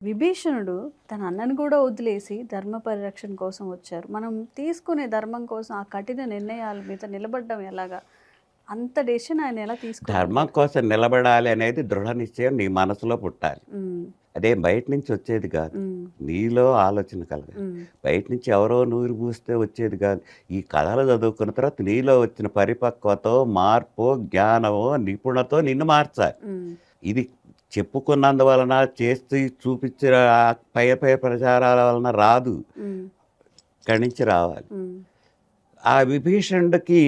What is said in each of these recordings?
విభీషణుడు తన అన్నను కూడా వదిలేసి ధర్మ పరిరక్షణ కోసం వచ్చారు. మనం తీసుకునే ధర్మం కోసం ఆ కఠిన నిర్ణయాల మీద నిలబడడం ఎలాగా? అంత డెసిషన్ ఆయన ఎలా ధర్మం తీసుకోగలిగారు? కోసం నిలబడాలి అనేది దృఢ నిశ్చయం నీ మనసులో పుట్టాలి. హ్మ్. అదేం బయట నుంచి వచ్చేది కాదు. హ్మ్. నీలో ఆలోచన కలగాలి. హ్మ్. బయట నుంచి ఎవరో నూరి పూస్తే వచ్చేది కాదు. ఈ కథలు చదువుకున్న తర్వాత నీలో వచ్చిన పరిపక్వతో, మార్పో, జ్ఞానమో, నిపుణతో నిన్ను మార్చాలి. హ్మ్. ఇది చెప్పుకున్నందువలన, చేసి చూపించిన పై పై ప్రచారాల వలన రాదు. హ్మ్. ఇక్కడి నుంచి రావాలి. హ్మ్. ఆ విభీషణుడికి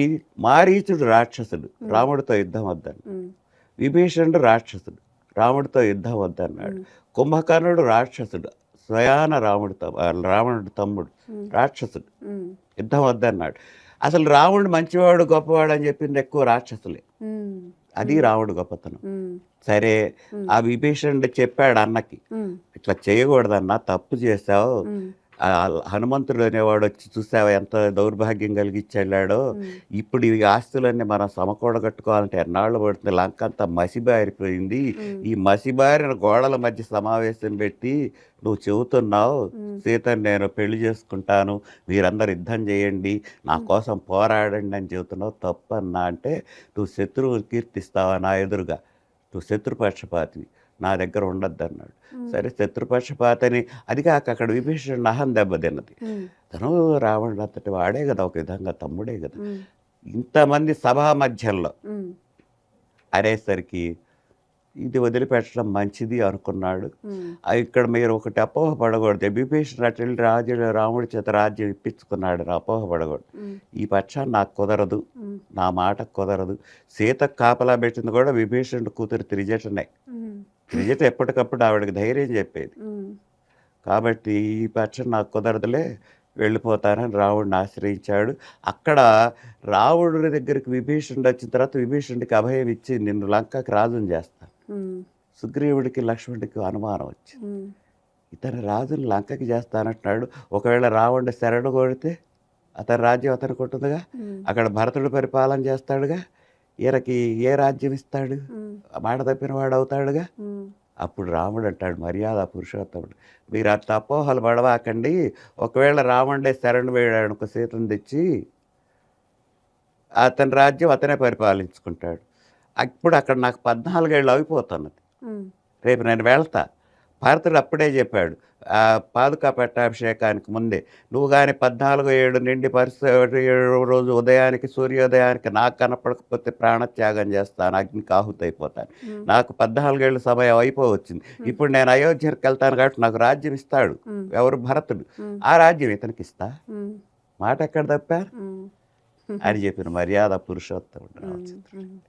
మారీచుడు రాక్షసుడు, రాముడితో యుద్ధం వద్దన్నాడు. హ్మ్. విభీషణుడు రాక్షసుడు, రాముడితో యుద్ధం వద్దన్నాడు. కుంభకర్ణుడు రాక్షసుడు, స్వయాన రావణుడి తమ్ముడు రాక్షసుడు, హ్మ్. యుద్ధం వద్దన్నాడు. అసలు రాముడు మంచివాడు గొప్పవాడు అని చెప్పింది ఎక్కువ రాక్షసులే. హ్మ్. అది రాముడు గొప్పతనం. హ్మ్. సరే, ఆ విభీషణుడు చెప్పాడు అన్నకి, హ్మ్. ఇట్లా చేయకూడదన్నా, తప్పు చేశావు. హ్మ్. ఆ హనుమంతుడు అనేవాడు వచ్చి చూసావా ఎంత దౌర్భాగ్యం కలిగించి వెళ్ళాడో. ఇప్పుడు ఈ ఆస్తులన్నీ మనం సమకూడగట్టుకోవాలంటే ఎన్నాళ్ళు పడుతుంది. లంక అంతా మసిబారిపోయింది. ఈ మసిబారిన గోడల మధ్య సమావేశం పెట్టి నువ్వు చెబుతున్నావు, సీతను నేను పెళ్లి చేసుకుంటాను, మీరందరూ యుద్ధం చేయండి, నా కోసం పోరాడండి అని చెబుతున్నావు, తప్పన్నా అంటే నువ్వు శత్రువుని కీర్తిస్తావా నా ఎదురుగా? నువ్వు శత్రుపక్షపాతివి, నా దగ్గర ఉండద్దు అన్నాడు. సరే, శత్రుపక్షపాతని, అది కాక అక్కడ విభీషణుడు అహం దెబ్బతిన్నది. తను రావణుడు అంతటి వాడే కదా, ఒక విధంగా తమ్ముడే కదా. ఇంతమంది సభా మధ్యంలో అనేసరికి ఇది వదిలిపెట్టడం మంచిది అనుకున్నాడు. ఇక్కడ మీరు ఒకటి అపోహపడకూడదు. విభీషణుడు అటు రాముడి చేత రాజ్యం ఇప్పించుకున్నాడు, అపోహపడకూడదు. ఈ పక్షాన్ని నాకు కుదరదు, నా మాట కుదరదు. సీతకు కాపలా పెట్టింది కూడా విభీషణుడు కూతురు త్రిజటనే. త్రిజట ఎప్పటికప్పుడు ఆవిడకి ధైర్యం చెప్పేది. కాబట్టి ఈ పక్షం నాకు కుదరదులే, వెళ్ళిపోతానని రావుడిని ఆశ్రయించాడు. అక్కడ రావణుడి దగ్గరికి విభీషణుడు వచ్చిన తర్వాత విభీషణుడికి అభయం ఇచ్చి, నిన్ను లంకకి రాజుని చేస్తాను. సుగ్రీవుడికి లక్ష్మణుడికి అనుమానం వచ్చింది, ఇతను రాజుని లంకకి చేస్తానంటున్నాడు. ఒకవేళ రావణుడు శరణు కొడితే అతని రాజ్యం అతనికి ఉంటుందిగా, అక్కడ భరతుడు పరిపాలన చేస్తాడుగా, ఈయనకి ఏ రాజ్యం ఇస్తాడు? మాట తప్పిన వాడు అవుతాడుగా. అప్పుడు రాముడు అంటాడు, మర్యాద పురుషోత్తముడు, మీరు అంత అపోహలు పడవాకండి. ఒకవేళ రావణుడే శరణు వేయడాడు అనుకో, సీతను తెచ్చి అతని రాజ్యం అతనే పరిపాలించుకుంటాడు. అప్పుడు అక్కడ నాకు 14 ఏళ్ళు అయిపోతున్నది, రేపు నేను వెళ్తా. భరతుడు అప్పుడే చెప్పాడు, పాదుకా పట్టాభిషేకానికి ముందే, నువ్వు కానీ 14 ఏడు నిండి 17 రోజు ఉదయానికి, సూర్యోదయానికి నాకు కనపడకపోతే ప్రాణత్యాగం చేస్తాను, అగ్నికి ఆహుతి అయిపోతాను. నాకు 14 ఏళ్ళు సమయం అయిపోవచ్చింది. ఇప్పుడు నేను అయోధ్యకి వెళ్తాను కాబట్టి నాకు రాజ్యం ఇస్తాడు ఎవరు? భరతుడు. ఆ రాజ్యం ఇతనికి ఇస్తా, మాట ఎక్కడ తప్పారు అని చెప్పిన మర్యాద పురుషోత్తముడు.